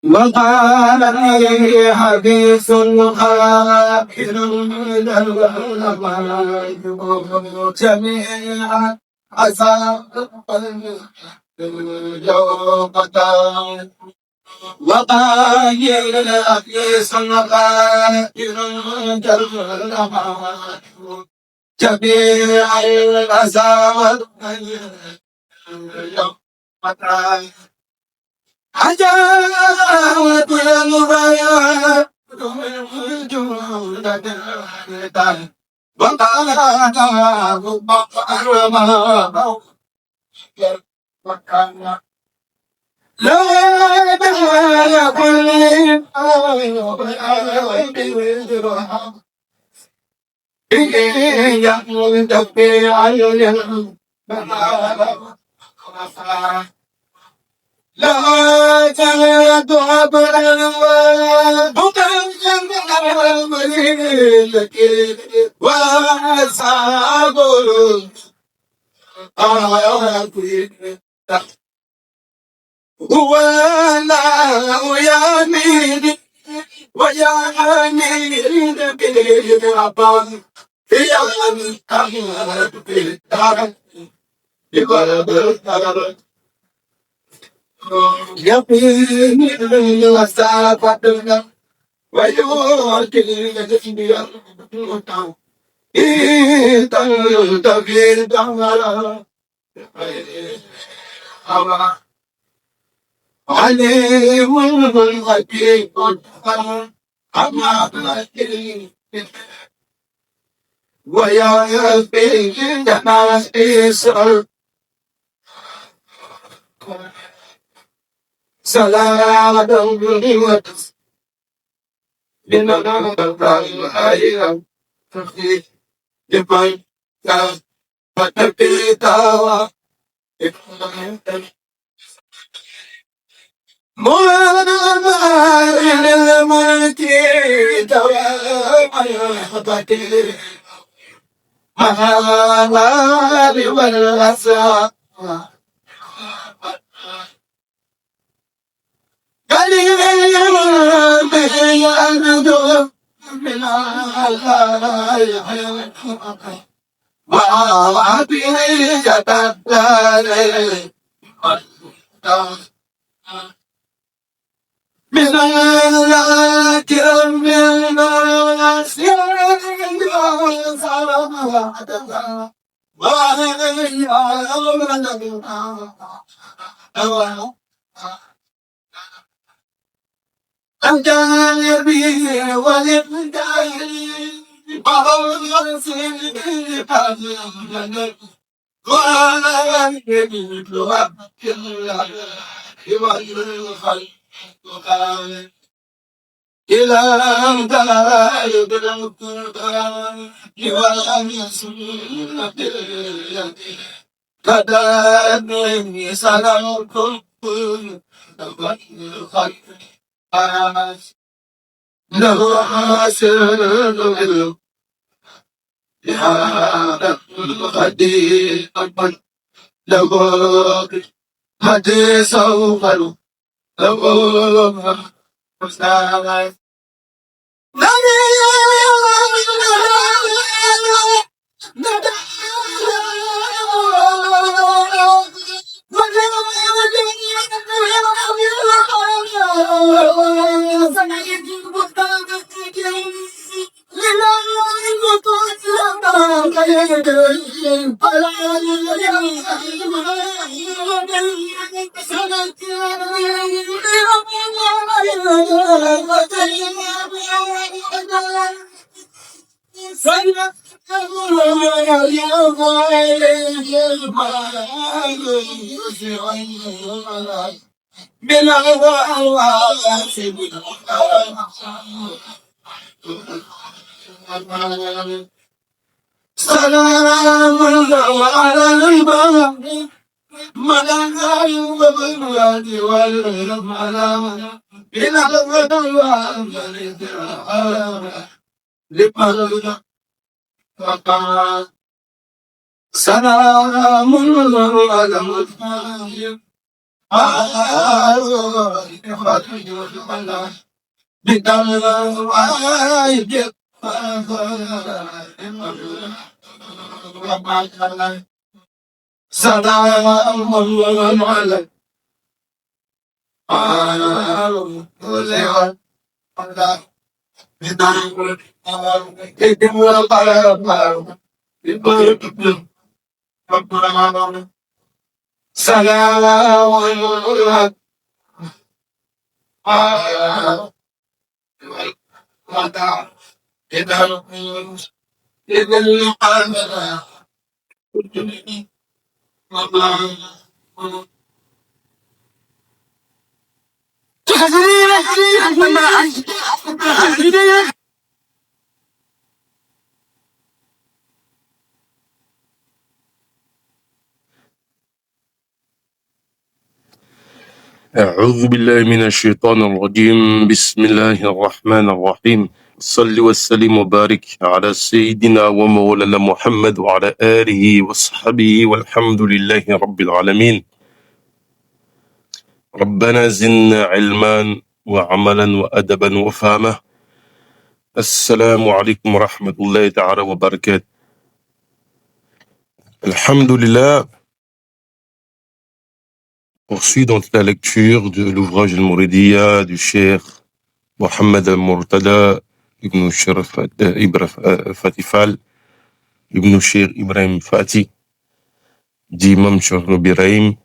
وقال لي حديث خائر جميعا عسى اليوم وقايل الأخيس الغائر جميع الأسى اليوم حجاوة الغياء وقال لا لا تهد عبر وأصحاب ولا يمين ويمين بالعباس في يقين وسافة ويوكل الجبير إيتان تغير دعوالا عليم الغيب أما ويا في جماعة إسرائيل سلام وتس لنا الأيام تخفي جبال فتبيتا مولانا الملك دوام حبتي مهلا والأسى قليل بيانه من الخير وعبي جبال من الذاكر من النسيان أنت النبي والإبداعي بغض سيدي فاضل وأنا النبي توكل والخلق إلى أن تلاقي بالقرآن وأن يسمع كداني سلامكم والخلق له حسن يا الخدير له حديث أول له مستعد سلام على الباب ملك البلاد والملام إلى الغدوان لمن سلام أعوذ بالله من الشيطان الرجيم بسم الله الرحمن الرحيم صل وسلم وبارك على سيدنا ومولانا محمد وعلى آله وصحبه والحمد لله رب العالمين ربنا زدنا علما وعملا وأدبا وفهما السلام عليكم ورحمة الله تعالى وبركاته الحمد لله. Poursuit donc la lecture de l'ouvrage Al-Mouridiyya du Cheikh Mohammed Al-Murtada Ibn Sharaf Fatifal Ibn Cheikh Ibrahim Fati d'Imam Sharaf Biraim,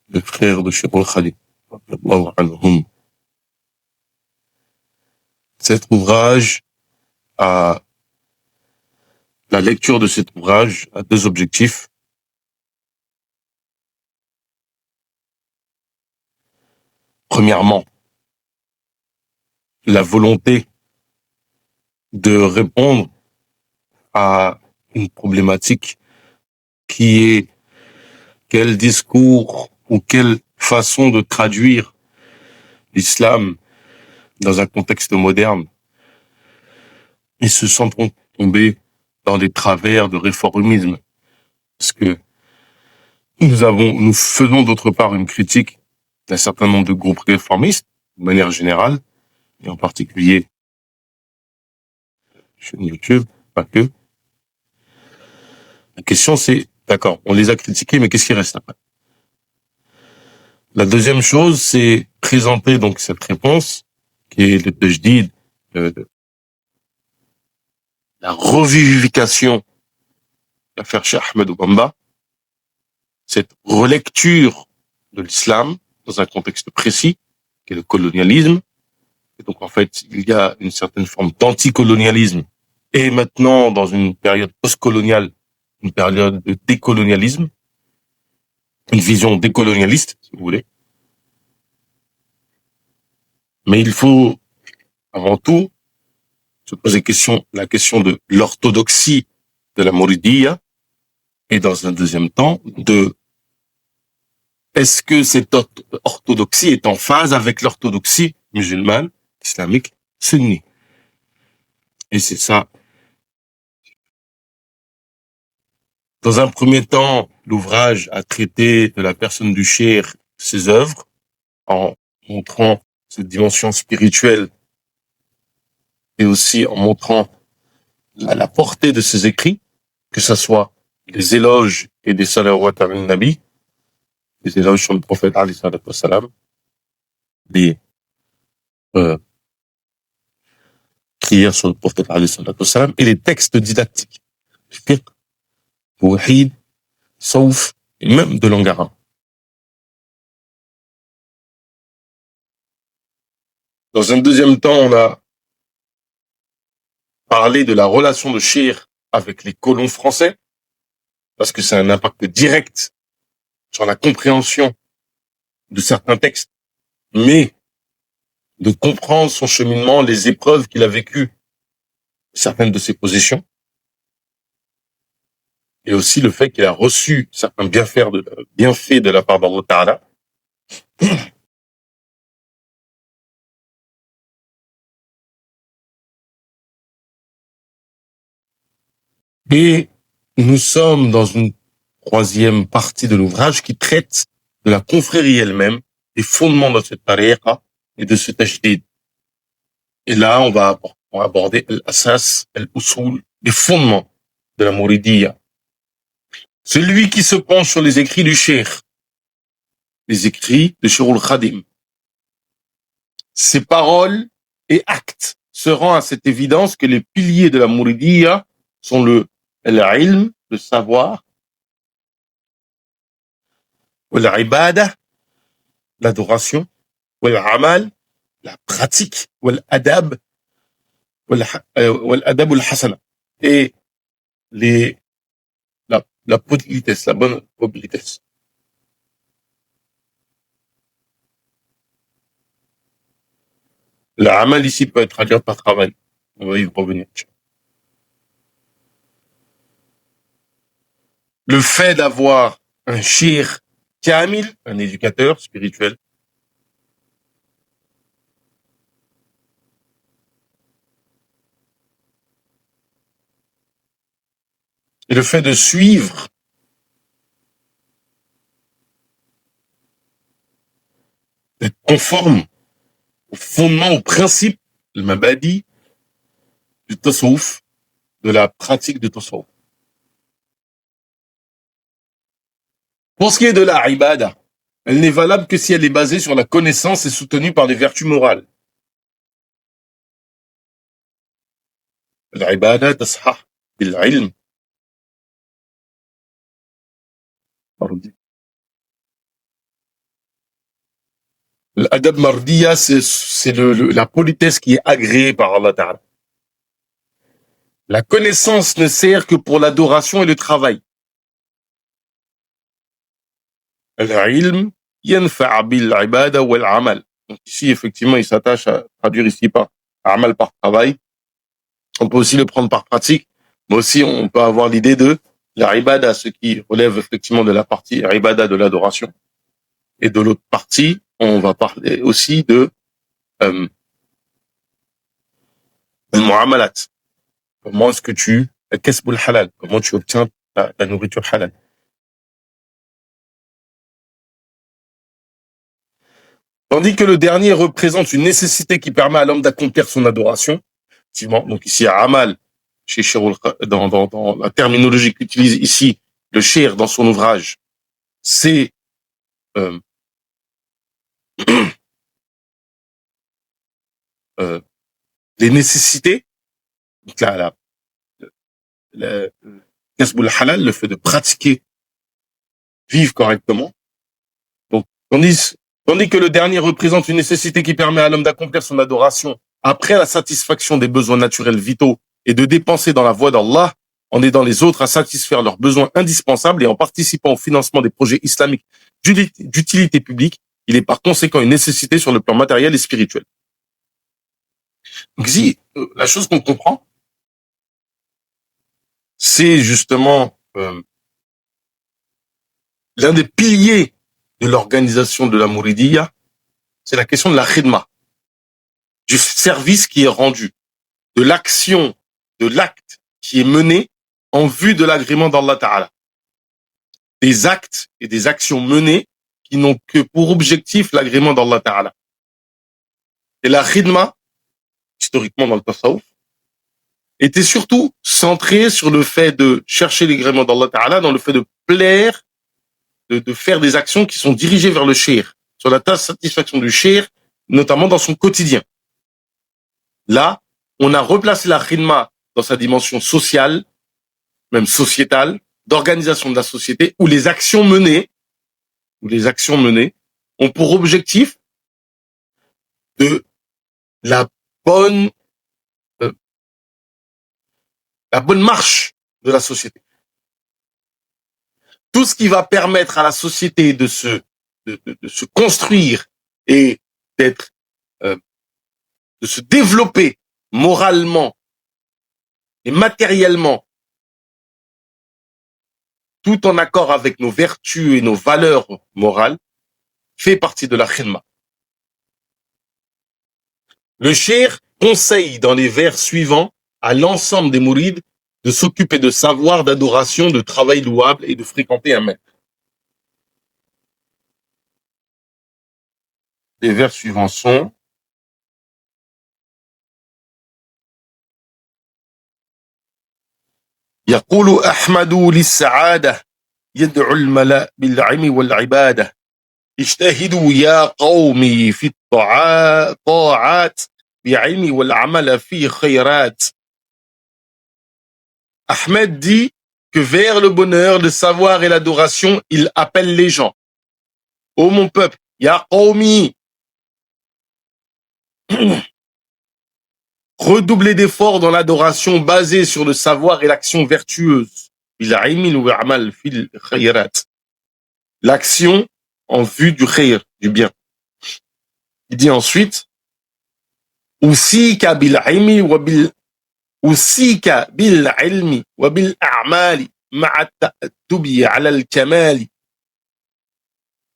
le frère de Cheikh Al-Khalid. Cet ouvrage la lecture de cet ouvrage a deux objectifs. Premièrement, la volonté de répondre à une problématique qui est quel discours ou quelle façon de traduire l'islam dans un contexte moderne et se sentent tombés dans des travers de réformisme. Parce que nous faisons d'autre part une critique d'un certain nombre de groupes réformistes, de manière générale, et en particulier sur YouTube, pas que. La question c'est, d'accord, on les a critiqués, mais qu'est-ce qui reste après? La deuxième chose, c'est présenter donc cette réponse, qui est le tajdid, la revivification de l'affaire Cheikh Ahmed Bamba, cette relecture de l'islam dans un contexte précis, qui est le colonialisme. Et donc, en fait, il y a une certaine forme d'anticolonialisme. Et maintenant, dans une période postcoloniale, une période de décolonialisme, une vision décolonialiste, si vous voulez. Mais il faut, avant tout, se poser la question de l'orthodoxie de la Mouridiyya, et dans un deuxième temps, est-ce que cette orthodoxie est en phase avec l'orthodoxie musulmane, islamique, sunni? Et c'est ça. Dans un premier temps, l'ouvrage a traité de la personne du cheikh, ses œuvres, en montrant cette dimension spirituelle et aussi en montrant la portée de ses écrits, que ce soit des éloges et des salawat al-Nabi, des éloges sur le prophète alayhi salatu wassalam, des prières sur le prophète alayhi salatu wassalam, et les textes didactiques, fiqh, tawhid, sauf, et même de langue arabe. Dans un deuxième temps, on a parlé de la relation de Cheikh avec les colons français, parce que c'est un impact direct sur la compréhension de certains textes, mais de comprendre son cheminement, les épreuves qu'il a vécues, certaines de ses positions, et aussi le fait qu'il a reçu certains bienfaits de la part d'Allah Ta'ala. Et nous sommes dans une troisième partie de l'ouvrage qui traite de la confrérie elle-même, des fondements de cette tariqa et de ce tajdid. Et là, on va aborder l'asas, l'usul, les fondements de la mouridiyya. Celui qui se penche sur les écrits du cheikh, les écrits de Cheikh al-Khadim, ses paroles et actes se rend à cette évidence que les piliers de la mouridiyya sont l'ilm, le savoir, l'ibada, l'adoration, l'amal, la pratique, l'adab, l'adab al-hasana, et la politesse, la bonne politesse. L'amal ici peut être traduit par travail. On va y revenir. Le fait d'avoir un shir kamil, un éducateur spirituel, et le fait de suivre d'être conforme au fondement, au principe, le mabadi, du tasawwuf, de la pratique du tasawwuf. Pour ce qui est de la ibada, elle n'est valable que si elle est basée sur la connaissance et soutenue par des vertus morales. العبادة تصحح بالعلم. L'adab mardiya, c'est la politesse qui est agréée par Allah Ta'ala. La connaissance ne sert que pour l'adoration et le travail. L'ilm yanfa' bil ibada wal amal. Donc ici, effectivement, il s'attache à traduire ici par amal par travail. On peut aussi le prendre par pratique, mais aussi on peut avoir l'idée de la ibada, ce qui relève effectivement de la partie ibada de l'adoration. Et de l'autre partie, on va parler aussi de al-mu'amalat. Comment est-ce que kasbul halal, comment tu obtiens ta nourriture halal. Tandis que le dernier représente une nécessité qui permet à l'homme d'accomplir son adoration. Effectivement, donc ici, amal, chez dans la terminologie qu'utilise ici le cheikh dans son ouvrage, c'est les nécessités, donc le kasbul halal, le fait de pratiquer, vivre correctement. Donc, tandis que le dernier représente une nécessité qui permet à l'homme d'accomplir son adoration après la satisfaction des besoins naturels vitaux et de dépenser dans la voie d'Allah, en aidant les autres à satisfaire leurs besoins indispensables et en participant au financement des projets islamiques d'utilité publique, il est par conséquent une nécessité sur le plan matériel et spirituel. Donc ici, la chose qu'on comprend, c'est justement l'un des piliers de l'organisation de la Mouridiyya, c'est la question de la khidma, du service qui est rendu, de l'action, de l'acte qui est mené en vue de l'agrément d'Allah Ta'ala. Des actes et des actions menées qui n'ont que pour objectif l'agrément d'Allah Ta'ala. Et la khidma, historiquement dans le tasawwuf, était surtout centrée sur le fait de chercher l'agrément d'Allah Ta'ala, dans le fait de plaire, de faire des actions qui sont dirigées vers le cheikh, sur la satisfaction du cheikh, notamment dans son quotidien. Là, on a replacé la khidma dans sa dimension sociale, même sociétale, d'organisation de la société, où les actions menées ont pour objectif de la bonne marche de la société. Tout ce qui va permettre à la société de se construire et de se développer moralement et matériellement, tout en accord avec nos vertus et nos valeurs morales, fait partie de la khidma. Le cheikh conseille dans les vers suivants à l'ensemble des mourides de s'occuper de savoir, d'adoration, de travail louable et de fréquenter un maître. Les vers suivants sont يقول أحمد للسعادة يدعو الملأ بالعلم والعبادة اجتهدوا يا قومي في الطاعات بعلم والعمل في خيرات. Ahmed dit que vers le bonheur, le savoir et l'adoration, il appelle les gens. Ô mon peuple, ya qawmi, redoublez d'efforts dans l'adoration basée sur le savoir et l'action vertueuse. L'action en vue du khayr, du bien. Il dit ensuite, Usika bil ilmi wa bil a'mali ma'a ta'addubi ala al-kamali.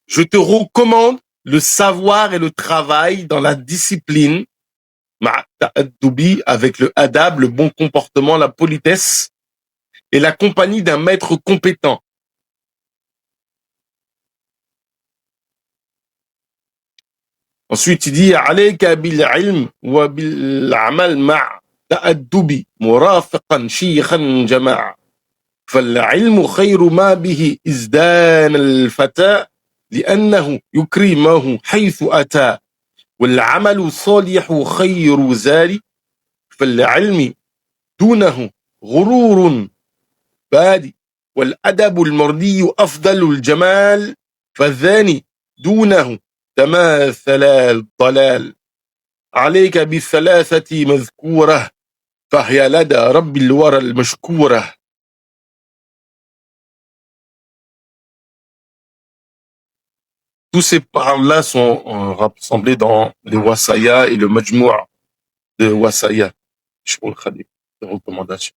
Je te recommande le savoir et le travail dans la discipline, ma'a ta'addubi, avec le adab, le bon comportement, la politesse, et la compagnie d'un maître compétent. Ensuite, il dit alayka bil ilm wa bil amal ma' ta'addubi murafiqan shaykhan jama'a. فالعلم خير ما به ازدان الفتى لأنه يكرمه حيث أتى والعمل الصالح خير زاد فالعلم دونه غرور بادي والأدب المرضي أفضل الجمال فالثاني دونه تماثل الضلال عليك بالثلاثة مذكورة فهي لدى رب الورى المشكورة. Tous ces paroles-là sont rassemblés dans les Wasaya et le Majmou' de Wasaya, Shmoul Khadim, de recommandations.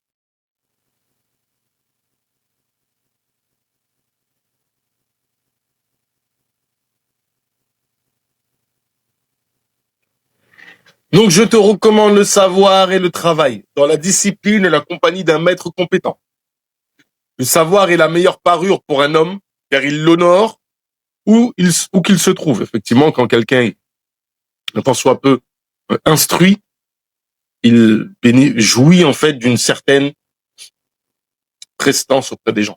Donc, je te recommande le savoir et le travail dans la discipline et la compagnie d'un maître compétent. Le savoir est la meilleure parure pour un homme, car il l'honore où qu'il se trouve. Effectivement, quand quelqu'un est un tant soit peu instruit, il jouit en fait d'une certaine prestance auprès des gens.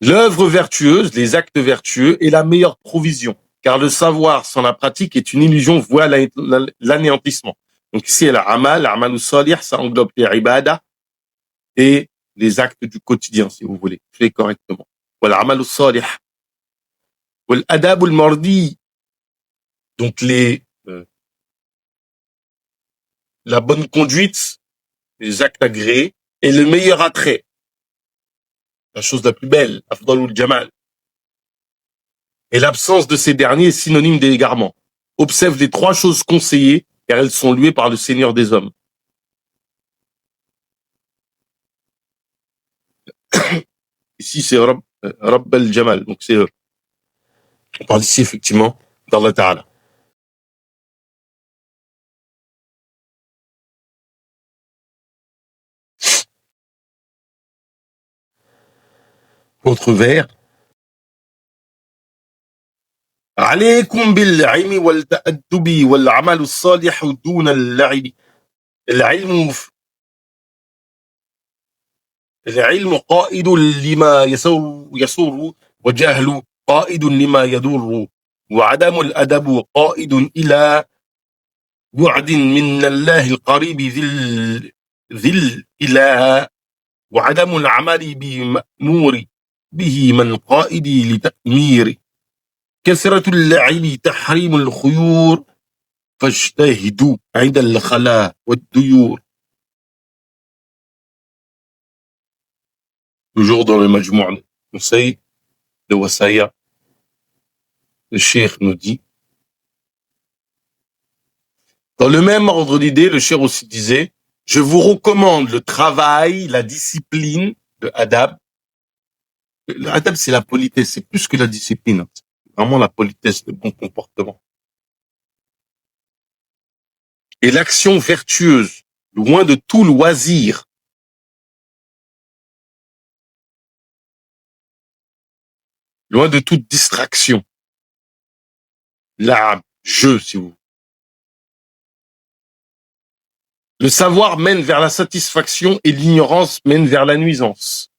L'œuvre vertueuse, les actes vertueux est la meilleure provision, car le savoir sans la pratique est une illusion vouée à l'anéantissement. Donc ici, l'amal salih, ça englobe les ibadah et les actes du quotidien, si vous voulez, fait correctement. L'amal salih. L'adab al-mardi, donc la bonne conduite, les actes agréés, et le meilleur attrait, la chose la plus belle, afdalul jamal. Et l'absence de ces derniers est synonyme d'égarement. Observe les trois choses conseillées, car elles sont louées par le Seigneur des hommes. Ici, c'est Rabb al-Jamal. Donc, on parle ici, effectivement, d'Allah Ta'ala. Autre vers. عليكم بالعلم والتأدب والعمل الصالح دون اللعب. العلم قائد لما يسر وجهل قائد لما يضر وعدم الأدب قائد إلى بعد من الله القريب ذي الإله وعدم العمل بمأمور به من قائد لتأمير كثرة اللعب تحريم الخيور فاجتهدوا عند الخلا والديور. Toujours dans le Majmou' Conseil de Wasaya, le Cheikh nous dit, dans le même ordre d'idée, le Cheikh aussi disait, je vous recommande le travail, la discipline, le adab. Le adab, c'est la politesse, c'est plus que la discipline. C'est vraiment la politesse, le bon comportement. et l'action vertueuse, loin de tout loisir, loin de toute distraction. Là, si vous. Le savoir mène vers la satisfaction et l'ignorance mène vers la nuisance.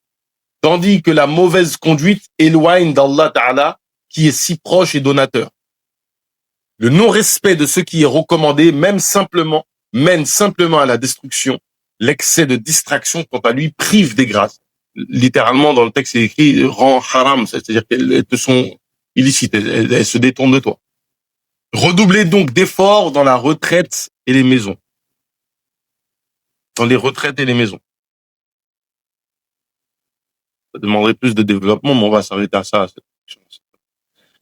Tandis que la mauvaise conduite éloigne d'Allah Ta'ala, qui est si proche et donateur. Le non-respect de ce qui est recommandé mène simplement à la destruction. L'excès de distraction, quant à lui, prive des grâces. Littéralement, dans le texte, c'est écrit « rend haram », c'est-à-dire qu'elles te sont illicites, elles se détournent de toi. Redoublez donc d'efforts dans la retraite et les maisons. Dans les retraites et les maisons. Ça demanderait plus de développement, mais on va s'arrêter à ça.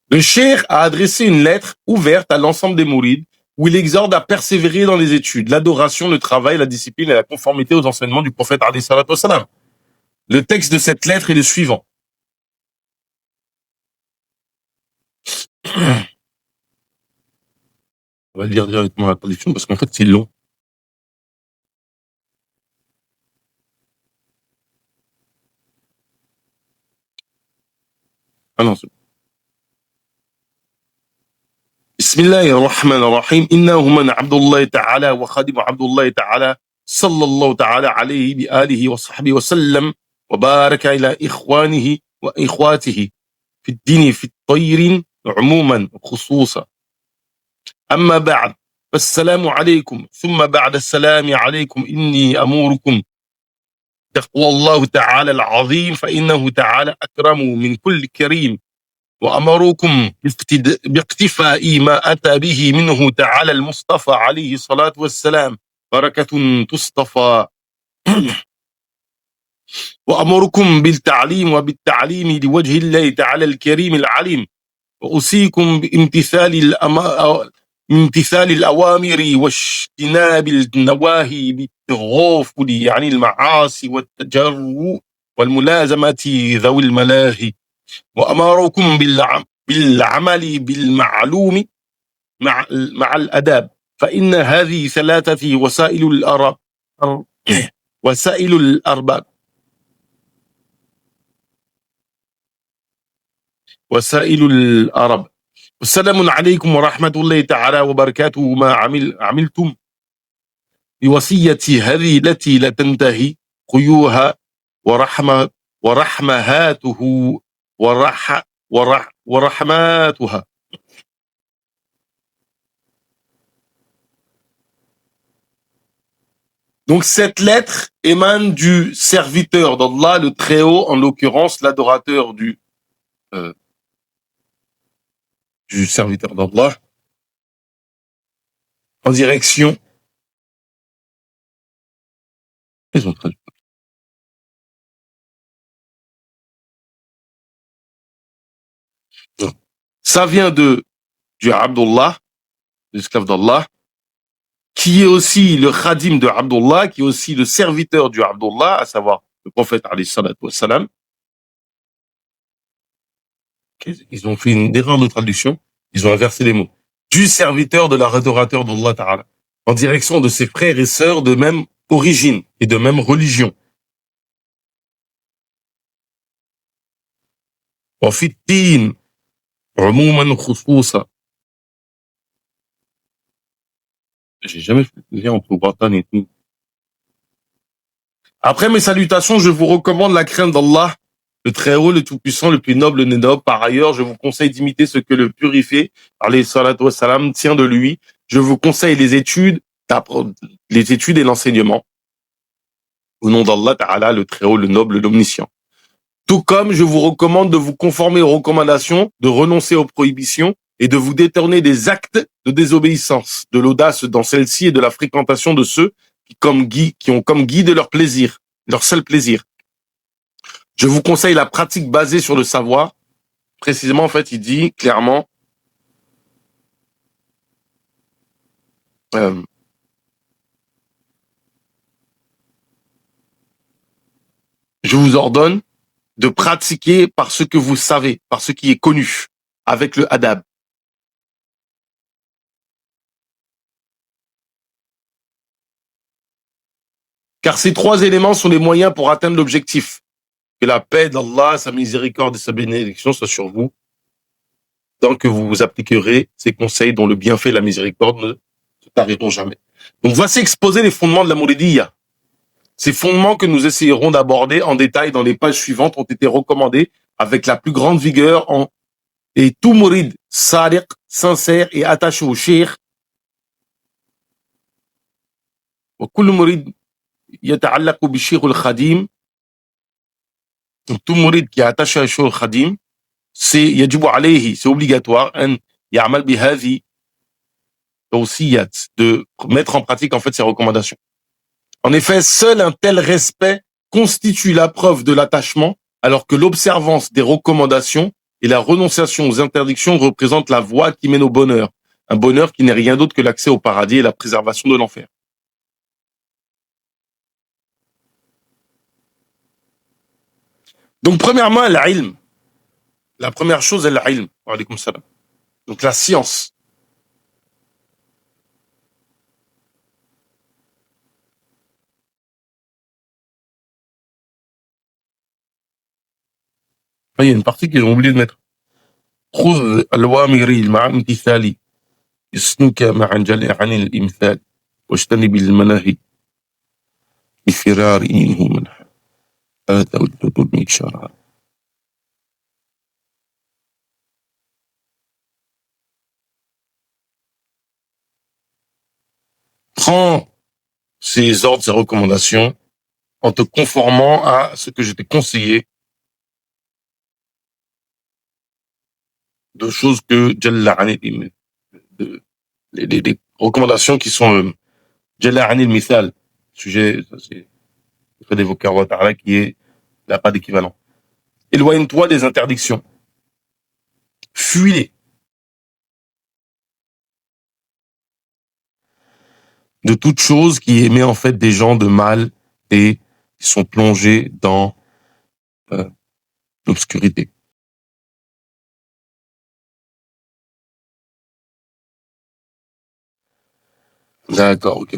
Le cheikh a adressé une lettre ouverte à l'ensemble des mourides où il exhorte à persévérer dans les études, l'adoration, le travail, la discipline et la conformité aux enseignements du prophète alayhi salatu wassalam. Le texte de cette lettre est le suivant. On va lire directement la traduction parce qu'en fait c'est long. Ah non, c'est bon. بسم الله الرحمن الرحيم إنه من عبد الله تعالى وخادم عبد الله تعالى صلى الله تعالى عليه بآله وصحبه وسلم وبارك إلى إخوانه وإخواته في الدين في الطير عموما خصوصا أما بعد فالسلام عليكم ثم بعد السلام عليكم إني أموركم تقوى الله تعالى العظيم فإنه تعالى أكرم من كل كريم وأمركم باقتفاء ما أتى به منه تعالى المصطفى عليه الصلاة والسلام بركة تصطفى وأمركم بالتعليم وبالتعليم لوجه الله تعالى الكريم العليم وأوصيكم بامتثال الأوامر واجتناب النواهي بالتغافل يعني المعاصي والتجرؤ والملازمة ذوي الملاهي وأمركم بالعمل بالمعلوم مع الأداب فإن هذه ثلاثة وسائل الأرباب والسلام عليكم ورحمة الله تعالى وبركاته ما عملتم بوصية هذه التي لا تنتهي قيوها ورحمهاته ورحماتها. Donc cette lettre émane du serviteur d'Allah, le Très-Haut, en l'occurrence l'adorateur du serviteur d'Allah, en direction. Ils ont traduit. Ça vient du Abdullah, l'esclave d'Allah, qui est aussi le khadim de Abdullah, qui est aussi le serviteur du Abdullah, à savoir le prophète alayhi salatu wassalam. Ils ont fait une erreur de traduction, ils ont inversé les mots. Du serviteur de l'adorateur d'Allah Ta'ala, en direction de ses frères et sœurs de même origine et de même religion. وفي الدين عموما خصوصا. J'ai jamais fait le lien entre Watan et tout. Après mes salutations, je vous recommande la crainte d'Allah, le Très-Haut, le Tout-Puissant, le plus noble des nobles. Par ailleurs, je vous conseille d'imiter ce que le purifié, alayhi salatu wassalam, tient de lui. Je vous conseille les études et l'enseignement. Au nom d'Allah Ta'ala, le Très-Haut, le noble, l'omniscient. Tout comme je vous recommande de vous conformer aux recommandations, de renoncer aux prohibitions et de vous détourner des actes de désobéissance, de l'audace dans celle-ci et de la fréquentation de ceux qui ont comme guide leur plaisir, leur seul plaisir. Je vous conseille la pratique basée sur le savoir. Précisément, en fait, il dit clairement je vous ordonne de pratiquer par ce que vous savez, par ce qui est connu, avec le adab. Car ces trois éléments sont les moyens pour atteindre l'objectif. Que la paix d'Allah, sa miséricorde et sa bénédiction soient sur vous, tant que vous vous appliquerez ces conseils dont le bienfait et la miséricorde ne se tariront jamais. Donc voici exposer les fondements de la Mouridiyya. Ces fondements que nous essayerons d'aborder en détail dans les pages suivantes ont été recommandés avec la plus grande vigueur et tout Mourid sadiq, sincère et attaché au Cheikh. وكل مريد يتعلق بالشيخ الخديم. Donc tout Mourid qui est attaché au Cheikh Khadim, c'est obligatoire أن يعمل بهذه التوصيات, de mettre en pratique en fait ces recommandations. En effet, seul un tel respect constitue la preuve de l'attachement, alors que l'observance des recommandations et la renonciation aux interdictions représentent la voie qui mène au bonheur. Un bonheur qui n'est rien d'autre que l'accès au paradis et la préservation de l'enfer. Donc, premièrement, l'ilm. La première chose est l'ilm. Wa alaykoum salam. Donc, la science. Il y a une partie qu'ils ont oublié de mettre. خذ الأوامر مع امتثال يسنك مع عن الإمثال واجتنب المناهي بفرار منه منح هذا والظلم شرعا. Prends ces ordres, ces recommandations en te conformant à ce que je t'ai conseillé, de choses que Jalla Anil, les recommandations qui sont Jalla Anil Mithal, sujet, ça c'est le fait d'évoquer Allah Ta'ala qui n'a pas d'équivalent. Éloigne-toi des interdictions. Fuis-les. De toute chose qui émet en fait des gens de mal et qui sont plongés dans l'obscurité. D'accord, ok.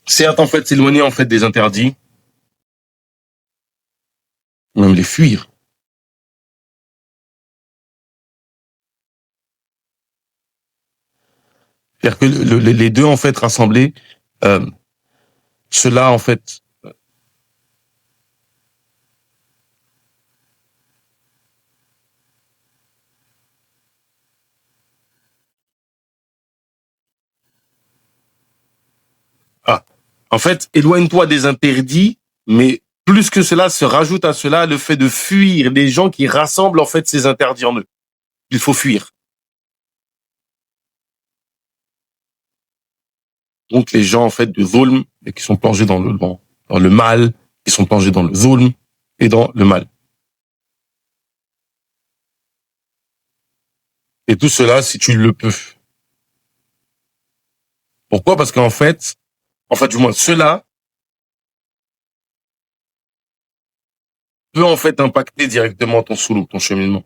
Certes, en fait, s'éloigner en fait des interdits, même les fuir. C'est-à-dire que les deux en fait rassemblés, cela en fait en fait, éloigne-toi des interdits, mais plus que cela se rajoute à cela le fait de fuir les gens qui rassemblent en fait ces interdits en eux. Il faut fuir. Donc les gens en fait de zulm et qui sont plongés dans le mal, qui sont plongés dans le zulm et dans le mal. Et tout cela si tu le peux. Pourquoi? Parce qu'en fait, du moins cela peut en fait impacter directement ton soulouk, ton cheminement.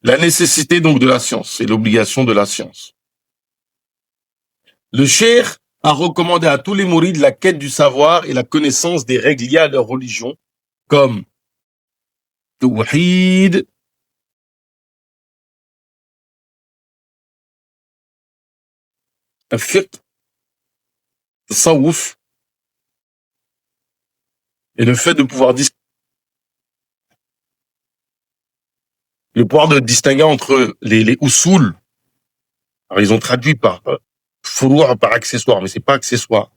La nécessité donc de la science et l'obligation de la science. Le cheikh a recommandé à tous les mourides la quête du savoir et la connaissance des règles liées à leur religion, comme Tawhid, Fiqh, Tasawwuf, et le fait de pouvoir distinguer entre les usul. Alors ils ont traduit par furu' par accessoire, mais c'est pas accessoire.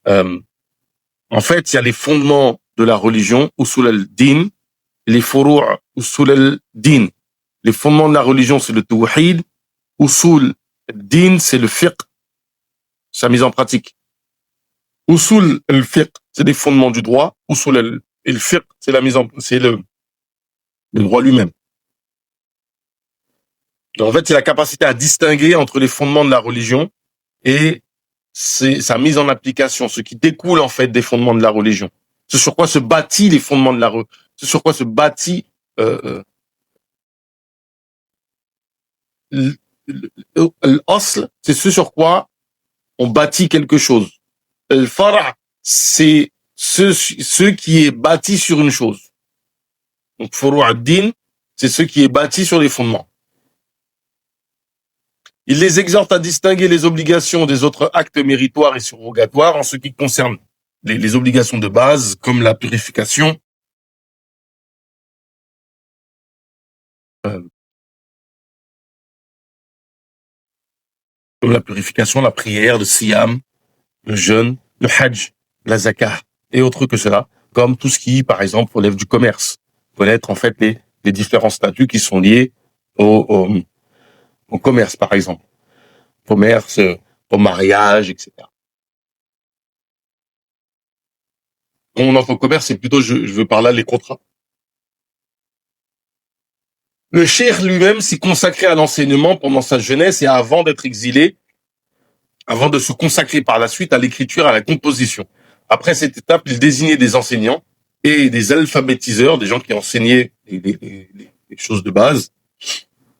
En fait, il y a les fondements de la religion, usul al-din, les furu' usul al-din. Les fondements de la religion, c'est le tawhid, usul al-din, c'est le fiqh, sa mise en pratique. Usul al-fiqh, c'est des fondements du droit. Usul al-fiqh, c'est le droit lui-même. Donc, en fait, c'est la capacité à distinguer entre les fondements de la religion et sa mise en application, ce qui découle en fait des fondements de la religion. Ce sur quoi se bâtit les fondements de la religion. Ce sur quoi se bâtit l'asl, c'est ce sur quoi on bâtit quelque chose. Le fara', c'est ce qui est bâti sur une chose. Donc, furu' ad-din, c'est ce qui est bâti sur les fondements. Il les exhorte à distinguer les obligations des autres actes méritoires et surrogatoires en ce qui concerne les obligations de base, comme la purification, la prière, le siyam, le jeûne, le hajj, la zakah et autres que cela, comme tout ce qui, par exemple, relève du commerce. Connaître en fait les différents statuts qui sont liés au commerce, par exemple. Commerce, au mariage, etc. Quand on entre au commerce, c'est plutôt, je veux par là les contrats. Le cheikh lui-même s'est consacré à l'enseignement pendant sa jeunesse et avant d'être exilé, avant de se consacrer par la suite à l'écriture, à la composition. Après cette étape, il désignait des enseignants et des alphabétiseurs, des gens qui enseignaient les choses de base,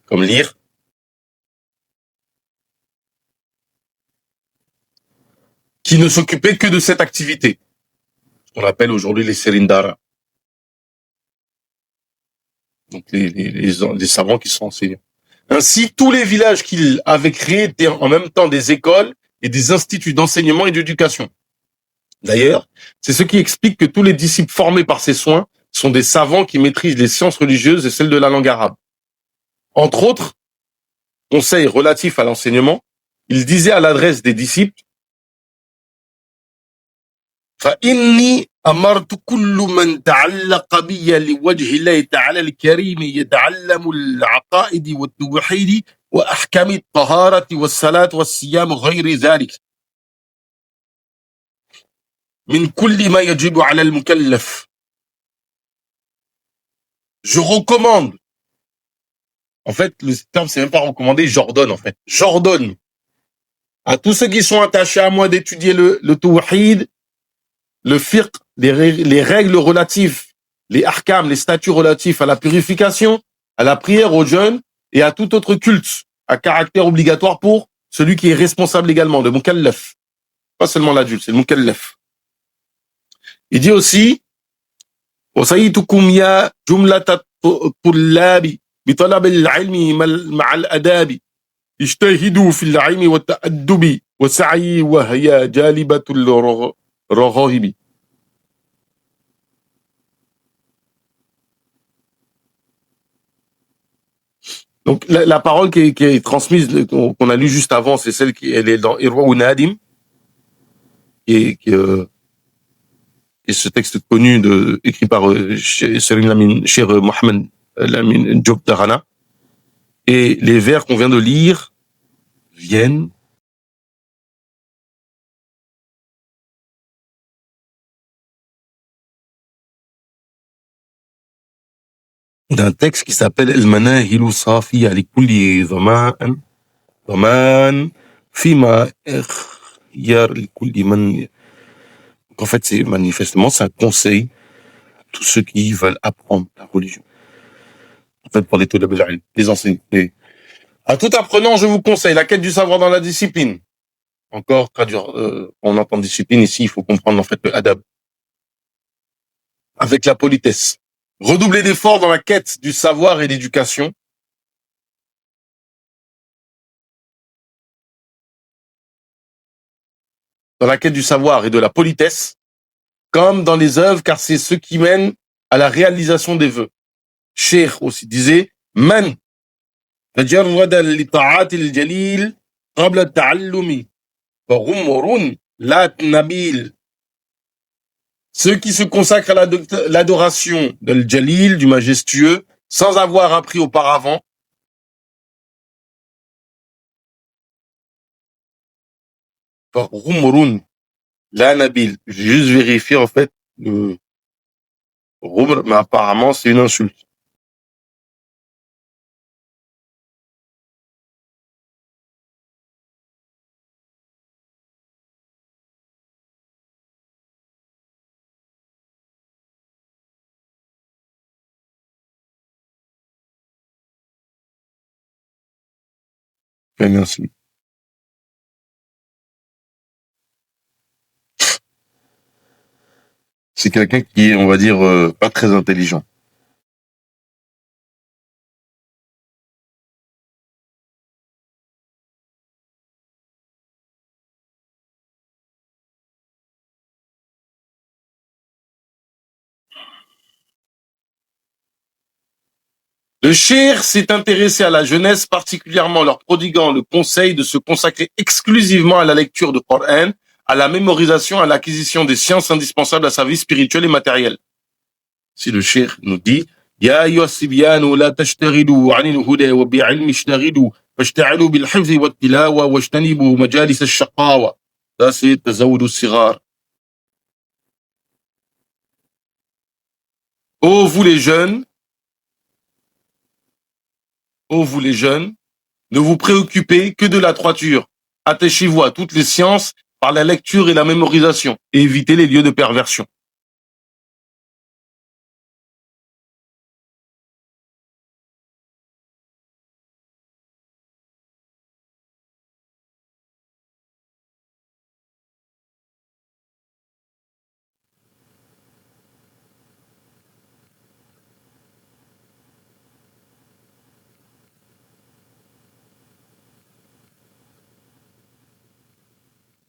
comme lire. Qui ne s'occupaient que de cette activité, ce qu'on appelle aujourd'hui les serindara. Donc les savants qui sont enseignants. Ainsi, tous les villages qu'il avait créés étaient en même temps des écoles et des instituts d'enseignement et d'éducation. D'ailleurs, c'est ce qui explique que tous les disciples formés par ses soins sont des savants qui maîtrisent les sciences religieuses et celles de la langue arabe. Entre autres conseils relatifs à l'enseignement, il disait à l'adresse des disciples فإني أمرت كل من تعلق بي لوجه الله تعالى الكريم يتعلم العقائد والتوحيد وأحكام الطهارة والصلاة والصيام غير ذلك من كل ما يجب على المكلف. Je recommande. En fait, le terme c'est même pas recommandé, j'ordonne en fait. J'ordonne à tous ceux qui sont attachés à moi d'étudier le tawhid, le fiqh, les règles relatives, les ahkam, les statuts relatifs à la purification, à la prière, au jeûne et à tout autre culte à caractère obligatoire pour celui qui est responsable également, le mukallaf. Pas seulement l'adulte, c'est le mukallaf. Il dit aussi وصيتكم يا جملة الطلاب بطلب العلم مع الأداب اجتهدوا في العلم والتأدب وسعي وهي جالبة الرغائب. Donc la parole qui est transmise, qu'on a lu juste avant, c'est celle elle est dans Irwa Nadim, et ce texte connu écrit par Cheikh Mohamed Lamin Diop Dagana. Et les vers qu'on vient de lire viennent d'un texte qui s'appelle Al-Manahilu Safiya li kulli dhaman fima ikhyar li kulli man. En fait, c'est manifestement, c'est un conseil à tous ceux qui veulent apprendre la religion. En fait, pour les enseignants. À tout apprenant, je vous conseille la quête du savoir dans la discipline. Encore traduire, on entend discipline ici, il faut comprendre en fait le adab. Avec la politesse. Redoubler d'efforts dans la quête du savoir et d'éducation. Dans la quête du savoir et de la politesse, comme dans les œuvres, car c'est ce qui mène à la réalisation des vœux. Cheikh aussi disait, Man tajarrada li ta'ati al-jalil qabla at-ta'allumi fa ghumrun la nabil. Ceux qui se consacrent à l'adoration de l'Jalil, du majestueux, sans avoir appris auparavant, فغمر لا نبيل. J'ai juste vérifié en fait le غمر, mais apparemment c'est une insulte. Une insulte. C'est quelqu'un qui est, on va dire, pas très intelligent. Le cheikh s'est intéressé à la jeunesse, particulièrement leur prodiguant le conseil de se consacrer exclusivement à la lecture du Coran, à la mémorisation, à l'acquisition des sciences indispensables à sa vie spirituelle et matérielle. Si le cheikh nous dit Ya ayyuha as-sibyanu la tashtaghilu 'anil huda wa bi'ilmi ishtaghilu fashtaghilu bil hifzi wat tilawa wajtanibu majalis ash-shaqawa. Ça c'est tazawwudu as-sighar. Ô vous les jeunes, ô vous les jeunes, ne vous préoccupez que de la droiture. Attachez-vous à toutes les sciences par la lecture et la mémorisation et évitez les lieux de perversion.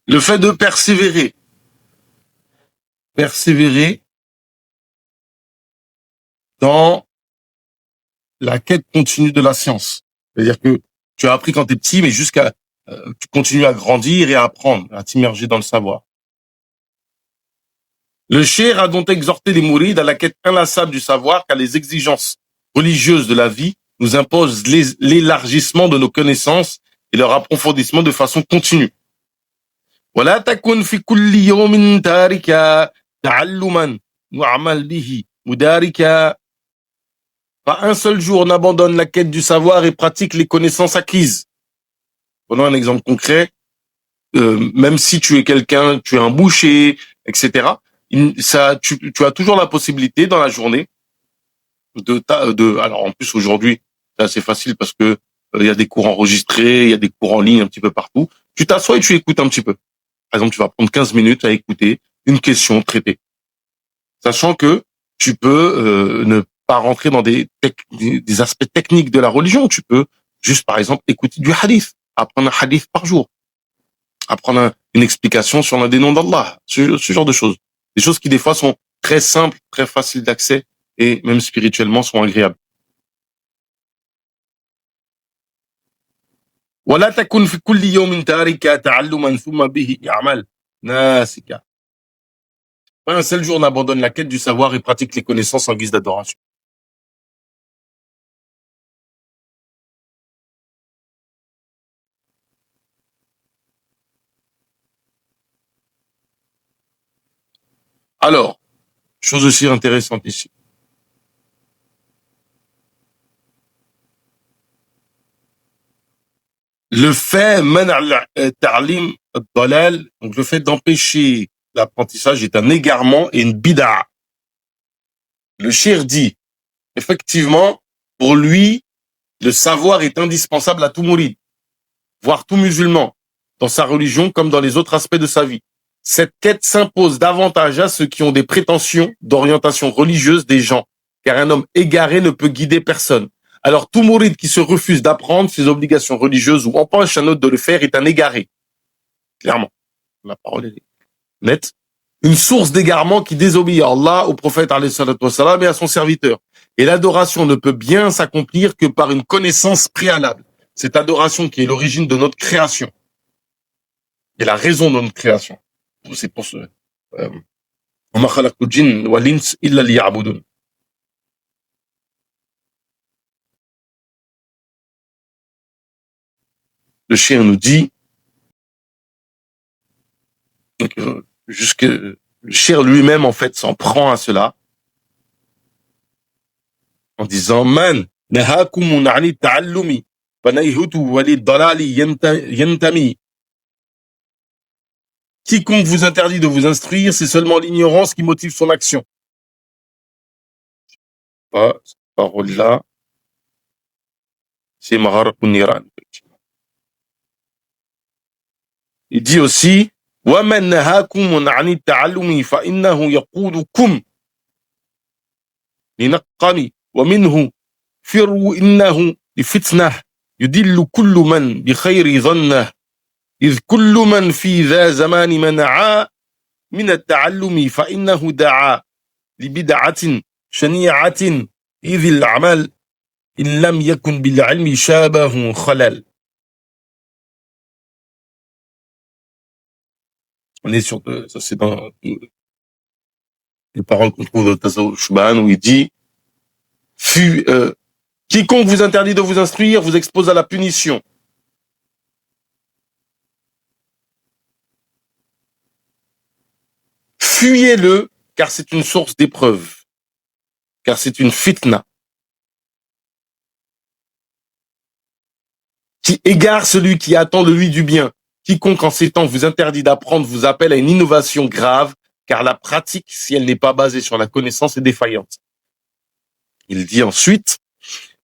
Le fait de persévérer dans la quête continue de la science. C'est-à-dire que tu as appris quand tu es petit, mais jusqu'à tu continues à grandir et à apprendre, à t'immerger dans le savoir. Le cheikh a donc exhorté les mourides à la quête inlassable du savoir, car les exigences religieuses de la vie nous imposent l'élargissement de nos connaissances et leur approfondissement de façon continue. ولا تكن في كل يوم تاركا تعلما واعمل به مداركا. Pas un seul jour n'abandonne la quête du savoir et pratique les connaissances acquises. Prenons un exemple concret. Même si tu es quelqu'un, tu es un boucher, etc. Tu as toujours la possibilité dans la journée alors en plus aujourd'hui, c'est assez facile parce que il y a des cours enregistrés, il y a des cours en ligne un petit peu partout. Tu t'assois et tu écoutes un petit peu. Par exemple, tu vas prendre 15 minutes à écouter une question traitée. Sachant que tu peux ne pas rentrer dans des aspects techniques de la religion. Tu peux juste, par exemple, écouter du hadith, apprendre un hadith par jour, apprendre une explication sur l'un des noms d'Allah, ce genre de choses. Des choses qui, des fois, sont très simples, très faciles d'accès et même spirituellement sont agréables. ولا تكن في كل يوم تاركا تعلما ثم به اعمل ناسكا. Pas un seul jour n'abandonne la quête du savoir et pratique les connaissances en guise d'adoration. Alors, chose aussi intéressante ici. Le fait, donc le fait d'empêcher l'apprentissage est un égarement et une bid'a. Le shir dit, effectivement, pour lui, le savoir est indispensable à tout mouride, voire tout musulman, dans sa religion comme dans les autres aspects de sa vie. Cette quête s'impose davantage à ceux qui ont des prétentions d'orientation religieuse des gens, car un homme égaré ne peut guider personne. Alors tout mouride qui se refuse d'apprendre ses obligations religieuses ou empêche un autre de le faire est un égaré. Clairement, la parole est nette. Une source d'égarement qui désobéit à Allah, au prophète alayhi salatu wassalam et à son serviteur. Et l'adoration ne peut bien s'accomplir que par une connaissance préalable. Cette adoration qui est l'origine de notre création et la raison de notre création. C'est pour ce وما خلقت الجن والإنس إلا ليعبدون. Le chien nous dit Donc, jusque le shir lui-même, en fait, s'en prend à cela, en disant, Man, nahakumun ani ta'allumi, fanayhutu walid dalali yantami. Quiconque vous interdit de vous instruire, c'est seulement l'ignorance qui motive son action. Ah, cette parole-là, c'est Mahar Niran. Il dit aussi, وَمَنْ نَهَاكُمْ عَنِ التَّعَلُّمِ فَإِنَّهُ يَقُودُكُمْ لِنَقَّمِ وَمِنْهُ فِرُّوا إِنَّهُ لِفِتْنَةٍ يُدِلُّ كُلُّ مَنْ بِخَيْرِ ظَنَّهِ إِذْ كُلُّ مَنْ فِي ذَا زَمَانِ مَنَعَا مِنَ التَّعَلُّمِ فَإِنَّهُ دَعَا لِبِدْعَةٍ شَنِيعَةٍ إِذِ الْعَمَلِ إِنْ لَمْ يَكُنْ بِالْعِلْمِ شَابَهُ خَلَلٍ. On est sur, ça c'est dans les paroles qu'on trouve dans Tasawwuf Shubhan où il dit, quiconque vous interdit de vous instruire vous expose à la punition. Fuyez-le, car c'est une source d'épreuve, car c'est une fitna qui égare celui qui attend de lui du bien. Quiconque en ces temps vous interdit d'apprendre vous appelle à une innovation grave, car la pratique, si elle n'est pas basée sur la connaissance, est défaillante. Il dit ensuite,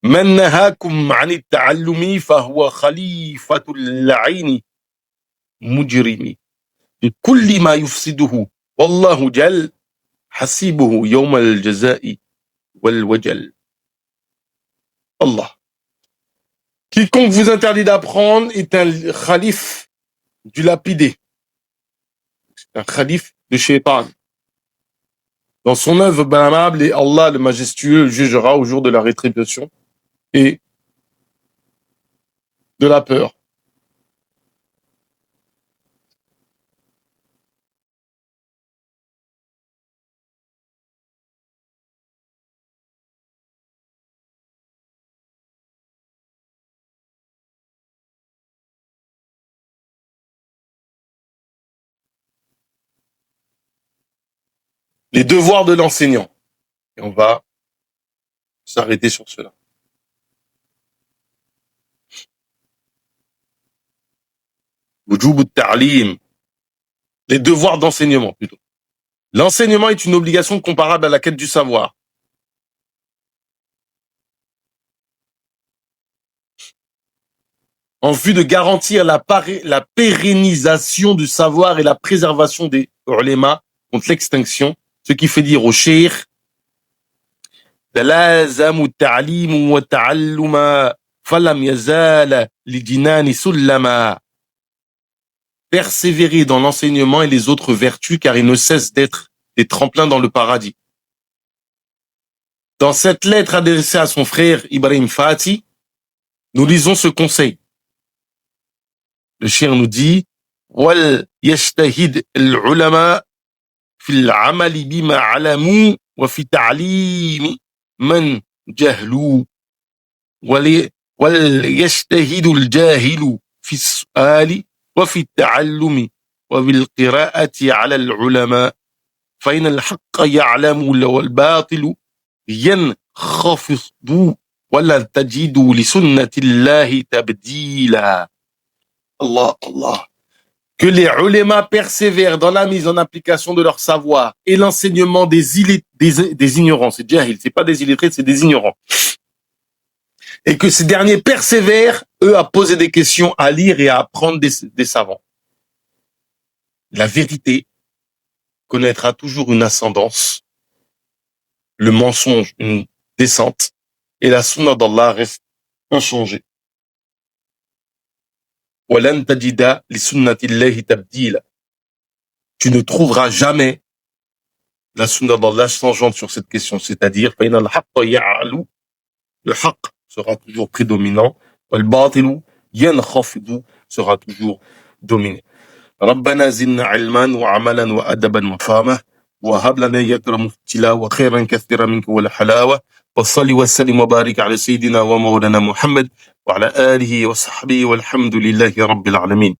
Man nahakum 'ani at-ta'allumi fahuwa khalifatul la'ini mujrimi bi kulli ma yufsiduhu wallahu jal hasibuhu yawm al-jaza'i wal wajal. Allah. Quiconque vous interdit d'apprendre est un khalif du lapidé, un khalif de Shaitan. Dans son œuvre blâmable, et Allah le majestueux le jugera au jour de la rétribution et de la peur. Les devoirs de l'enseignant. Et on va s'arrêter sur cela. Wujub at-ta'lim. Les devoirs d'enseignement, plutôt. L'enseignement est une obligation comparable à la quête du savoir. En vue de garantir la pérennisation du savoir et la préservation des ulama contre l'extinction, ce qui fait dire au cheikh, تلازم التعليم والتعلم فلم يزال لجنان سلما. Persévérer dans l'enseignement et les autres vertus, car ils ne cessent d'être des tremplins dans le paradis. Dans cette lettre adressée à son frère Ibrahim Fati, nous lisons ce conseil. Le cheikh nous dit, wal yashtahid al-ulama fi al-amal bima alamu wa fi ta'lim man jahlu wal yashtahid al-jahil fi as-su'al wa fi at-ta'allum wa bil qira'ati 'ala al-ulama fa in al-haqq ya'lamu wal batil yankhafidhu wa la tajidu li sunnati Allah tabdila. Allah, Allah. Que les ulémas persévèrent dans la mise en application de leur savoir et l'enseignement des ignorants. C'est jahil, c'est pas des illettrés, c'est des ignorants. Et que ces derniers persévèrent, eux, à poser des questions, à lire et à apprendre des savants. La vérité connaîtra toujours une ascendance, le mensonge une descente, et la sunna d'Allah reste inchangée. وَلَنْ تَجِدَ لِسُنَّةِ اللَّهِ تَبْدِيلًا. Tu ne trouveras jamais la sunna d'Allah changeante sur cette question, c'est-à-dire فَإِنَّ الْحَقَّ يَعْلُو, le haqq sera toujours prédominant, وَالْبَاطِلُ يَنْخَفِضُ sera toujours dominé. رَبَّنَا زِدْنَا عِلْمًا وَعَمَلًا وَأَدَبًا وَفَهْمًا وهب لنا يكرم التلاوة خيرا كثيرا منك ولا حلاوة وصلي وسلم وبارك على سيدنا ومولانا محمد وعلى آله وصحبه والحمد لله رب العالمين.